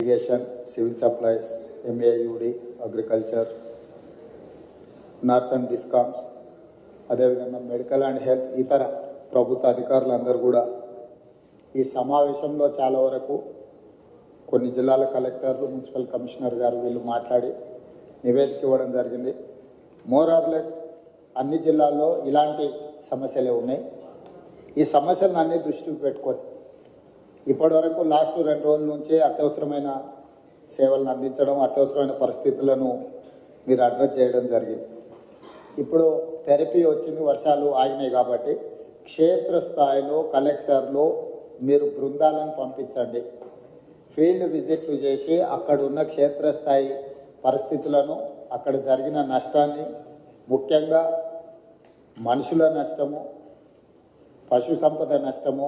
Irrigation, civil supplies, MAUD, agriculture, northern discoms, అదేవిధంగా medical and health ఇతర ప్రభుత్వ అధికారులందరూ కూడా ఈ సమావేశంలో చాలా వరకు కొన్ని జిల్లాల కలెక్టర్లు, మున్సిపల్ కమిషనర్ గారు వీళ్ళు మాట్లాడి నివేదిక ఇవ్వడం జరిగింది. మోర్ ఆర్ లెస్ అన్ని జిల్లాల్లో ఇలాంటి సమస్యలే ఉన్నాయి. ఈ సమస్యలను అన్ని దృష్టికి పెట్టుకొని ఇప్పటివరకు లాస్ట్ 2 రోజుల నుంచి అత్యవసరమైన సేవలను అందించడం, అత్యవసరమైన పరిస్థితులను మీరు అడ్రస్ చేయడం జరిగింది. ఇప్పుడు థెరపీ వచ్చింది, వర్షాలు ఆగినాయి కాబట్టి క్షేత్రస్థాయిలో కలెక్టర్లు మీరు బృందాలను పంపించండి. ఫీల్డ్ విజిట్లు చేసి అక్కడ ఉన్న క్షేత్రస్థాయి పరిస్థితులను, అక్కడ జరిగిన నష్టాన్ని, ముఖ్యంగా మనుషుల నష్టము, పశు సంపద నష్టము,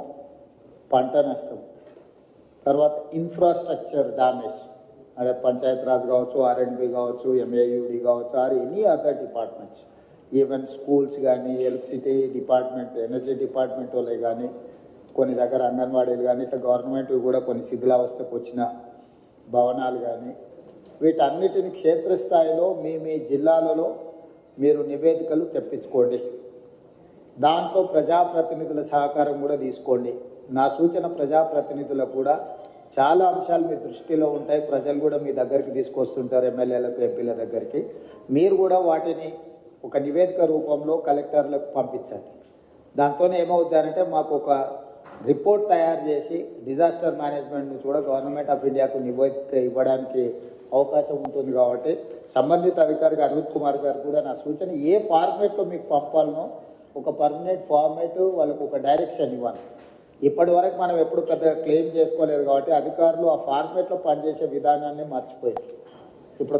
పంట నష్టం, తర్వాత ఇన్ఫ్రాస్ట్రక్చర్ డ్యామేజ్, అదే పంచాయతీరాజ్ కావచ్చు, ఆర్ఎండ్బి కావచ్చు, ఎంఏయుడి కావచ్చు, or any other departments, even schools కానీ, ఎలక్ట్రిసిటీ డిపార్ట్మెంట్, ఎనర్జీ డిపార్ట్మెంట్ వాళ్ళే కానీ, కొన్ని దగ్గర అంగన్వాడీలు కానీ, ఇట్లా గవర్నమెంట్ కూడా కొన్ని శిథిలావస్థకు వచ్చిన భవనాలు కానీ, వీటన్నిటిని క్షేత్రస్థాయిలో మీ జిల్లాలలో మీరు నివేదికలు తెప్పించుకోండి. దాంట్లో ప్రజాప్రతినిధుల సహకారం కూడా తీసుకోండి. నా సూచన ప్రజాప్రతినిధులకు కూడా చాలా అంశాలు మీ దృష్టిలో ఉంటాయి. ప్రజలు కూడా మీ దగ్గరికి తీసుకొస్తుంటారు, ఎమ్మెల్యేలకు, ఎంపీల దగ్గరికి. మీరు కూడా వాటిని ఒక నివేదిక రూపంలో కలెక్టర్లకు పంపించండి. దాంతో ఏమవుతారంటే మాకు ఒక రిపోర్ట్ తయారు చేసి డిజాస్టర్ మేనేజ్మెంట్ నుంచి కూడా గవర్నమెంట్ ఆఫ్ ఇండియాకు నివేదిక ఇవ్వడానికి అవకాశం ఉంటుంది. కాబట్టి సంబంధిత అధికారికి అరవింద్ కుమార్ గారు కూడా నా సూచన, ఏ ఫార్మేట్లో మీకు పంపాలనో ఒక పర్మనెంట్ ఫార్మేట్, వాళ్ళకు ఒక డైరెక్షన్ ఇవ్వాలి. ఇప్పటి వరకు మనం ఎప్పుడు పెద్దగా క్లెయిమ్ చేసుకోలేదు కాబట్టి అధికారులు ఆ ఫార్మేట్లో పనిచేసే విధానాన్ని మర్చిపోయారు. ఇప్పుడు